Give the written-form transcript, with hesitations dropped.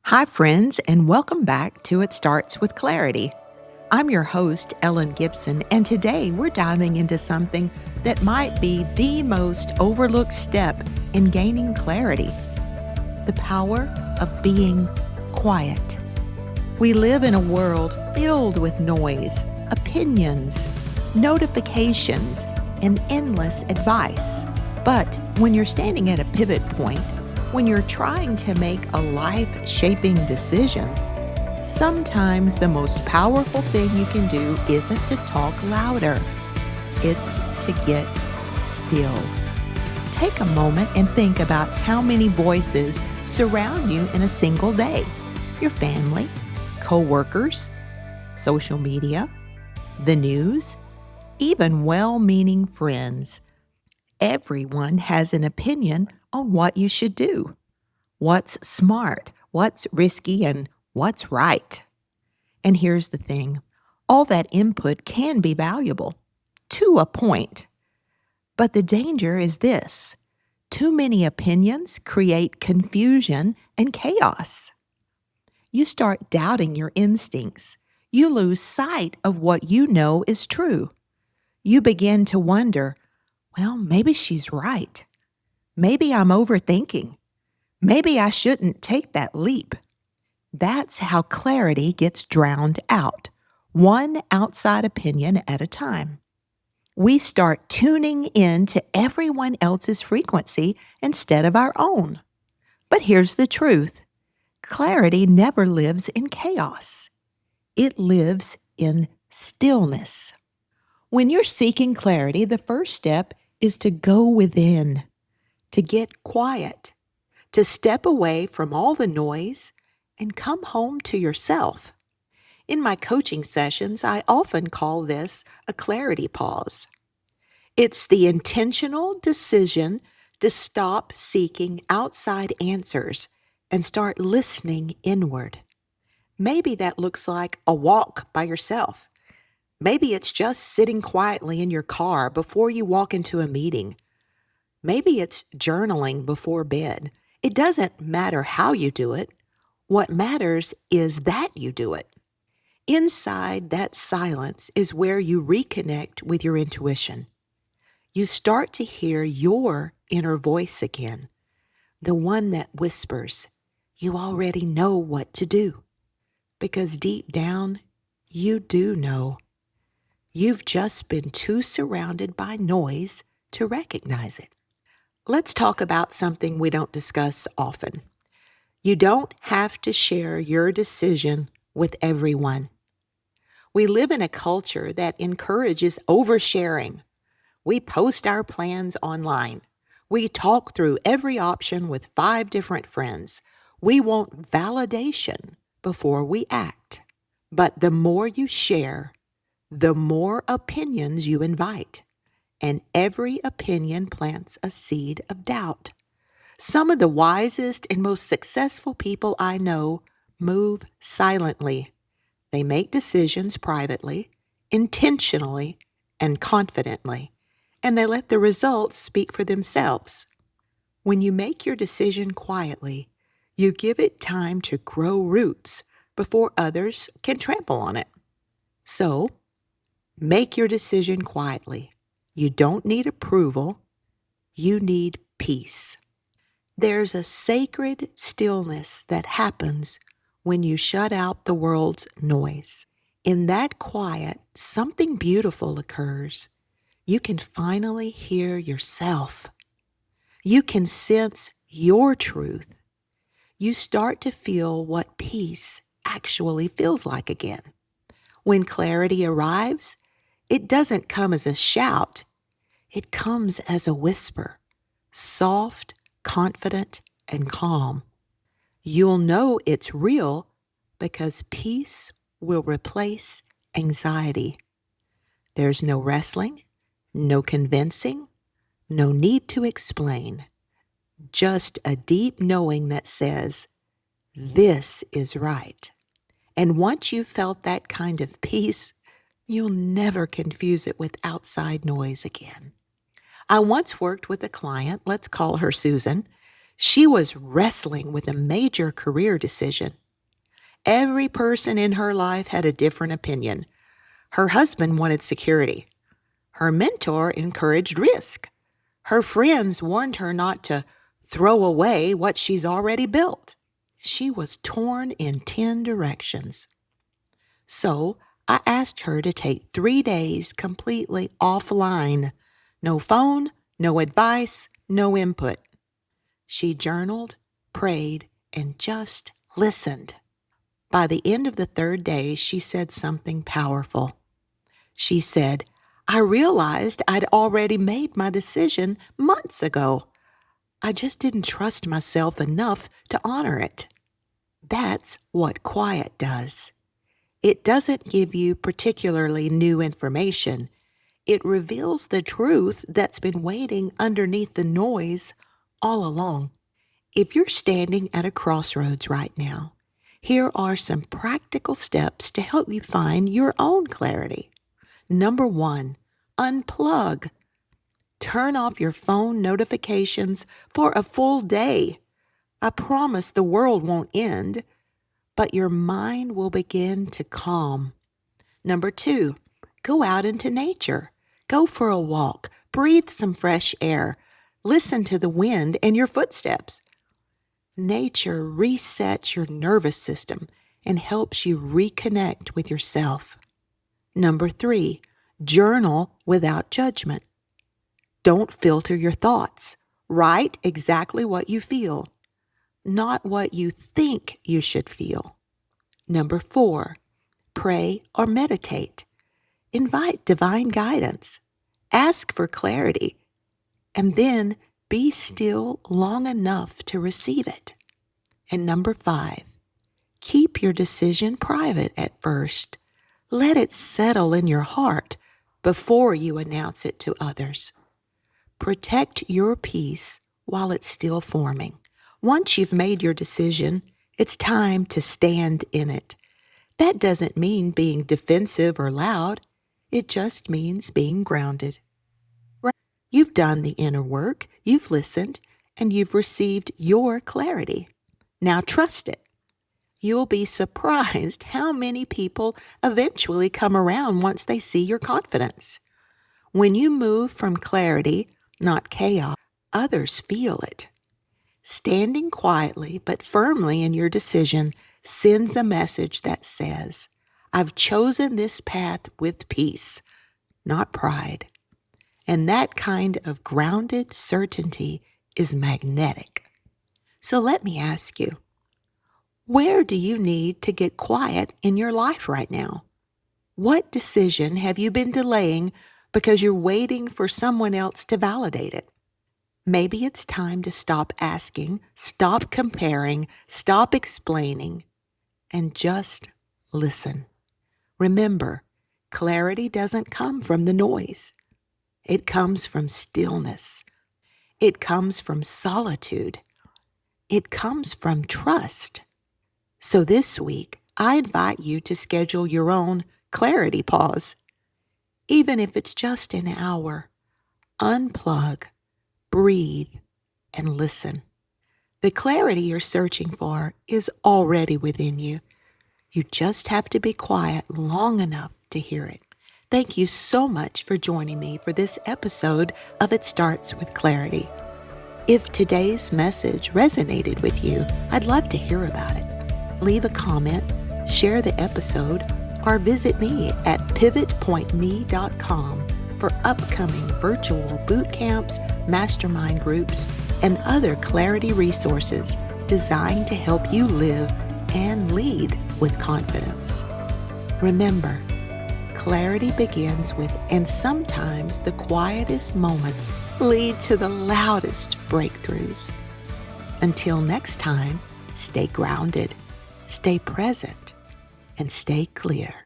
Hi, friends, and welcome back to It Starts with Clarity. I'm your host, Ellen Gibson, and today we're diving into something that might be the most overlooked step in gaining clarity: the power of being quiet. We live in a world filled with noise, opinions, notifications, and endless advice. But when you're standing at a pivot point, when you're trying to make a life-shaping decision, sometimes the most powerful thing you can do isn't to talk louder. It's to get still. Take a moment and think about how many voices surround you in a single day. Your family, co-workers, social media, the news, even well-meaning friends. Everyone has an opinion on what you should do, what's smart, what's risky, and what's right. And here's the thing: all that input can be valuable, to a point. But the danger is this: too many opinions create confusion and chaos. You start doubting your instincts. You lose sight of what you know is true. You begin to wonder, well, maybe she's right. Maybe I'm overthinking. Maybe I shouldn't take that leap. That's how clarity gets drowned out, one outside opinion at a time. We start tuning in to everyone else's frequency instead of our own. But here's the truth: clarity never lives in chaos. It lives in stillness. When you're seeking clarity, the first step is to go within, to get quiet, to step away from all the noise and come home to yourself. In my coaching sessions, I often call this a clarity pause. It's the intentional decision to stop seeking outside answers and start listening inward. Maybe that looks like a walk by yourself. Maybe it's just sitting quietly in your car before you walk into a meeting. Maybe it's journaling before bed. It doesn't matter how you do it. What matters is that you do it. Inside that silence is where you reconnect with your intuition. You start to hear your inner voice again, the one that whispers, you already know what to do. Because deep down, you do know. You've just been too surrounded by noise to recognize it. Let's talk about something we don't discuss often. You don't have to share your decision with everyone. We live in a culture that encourages oversharing. We post our plans online. We talk through every option with 5 different friends. We want validation before we act. But the more you share, the more opinions you invite. And every opinion plants a seed of doubt. Some of the wisest and most successful people I know move silently. They make decisions privately, intentionally, and confidently, and they let the results speak for themselves. When you make your decision quietly, you give it time to grow roots before others can trample on it. So, make your decision quietly. You don't need approval. You need peace. There's a sacred stillness that happens when you shut out the world's noise. In that quiet, something beautiful occurs. You can finally hear yourself. You can sense your truth. You start to feel what peace actually feels like again. When clarity arrives, it doesn't come as a shout. It comes as a whisper, soft, confident, and calm. You'll know it's real because peace will replace anxiety. There's no wrestling, no convincing, no need to explain. Just a deep knowing that says, this is right. And once you've felt that kind of peace, you'll never confuse it with outside noise again. I once worked with a client, let's call her Susan. She was wrestling with a major career decision. Every person in her life had a different opinion. Her husband wanted security. Her mentor encouraged risk. Her friends warned her not to throw away what she's already built. She was torn in 10 directions. So I asked her to take 3 days completely offline. No phone, no advice, no input. She journaled, prayed, and just listened. By the end of the 3rd day, she said something powerful. She said, I realized I'd already made my decision months ago. I just didn't trust myself enough to honor it. That's what quiet does. It doesn't give you particularly new information. It reveals the truth that's been waiting underneath the noise all along. If you're standing at a crossroads right now, here are some practical steps to help you find your own clarity. Number 1, unplug. Turn off your phone notifications for a full day. I promise the world won't end, but your mind will begin to calm. Number 2, go out into nature. Go for a walk. Breathe some fresh air. Listen to the wind and your footsteps. Nature resets your nervous system and helps you reconnect with yourself. Number 3, journal without judgment. Don't filter your thoughts. Write exactly what you feel, not what you think you should feel. Number 4, pray or meditate. Invite divine guidance. Ask for clarity, and then be still long enough to receive it. And number 5, keep your decision private at first. Let it settle in your heart before you announce it to others. Protect your peace while it's still forming. Once you've made your decision, it's time to stand in it. That doesn't mean being defensive or loud. It just means being grounded. You've done the inner work, you've listened, and you've received your clarity. Now trust it. You'll be surprised how many people eventually come around once they see your confidence. When you move from clarity, not chaos, others feel it. Standing quietly but firmly in your decision sends a message that says, I've chosen this path with peace, not pride. And that kind of grounded certainty is magnetic. So let me ask you, where do you need to get quiet in your life right now? What decision have you been delaying because you're waiting for someone else to validate it? Maybe it's time to stop asking, stop comparing, stop explaining, and just listen. Remember, clarity doesn't come from the noise. It comes from stillness. It comes from solitude. It comes from trust. So this week, I invite you to schedule your own clarity pause. Even if it's just an hour, unplug, breathe, and listen. The clarity you're searching for is already within you. You just have to be quiet long enough to hear it. Thank you so much for joining me for this episode of It Starts with Clarity. If today's message resonated with you, I'd love to hear about it. Leave a comment, share the episode, or visit me at pivotpointme.com for upcoming virtual boot camps, mastermind groups, and other clarity resources designed to help you live and lead with confidence. Remember, clarity begins with, and sometimes the quietest moments lead to the loudest breakthroughs. Until next time, stay grounded, stay present, and stay clear.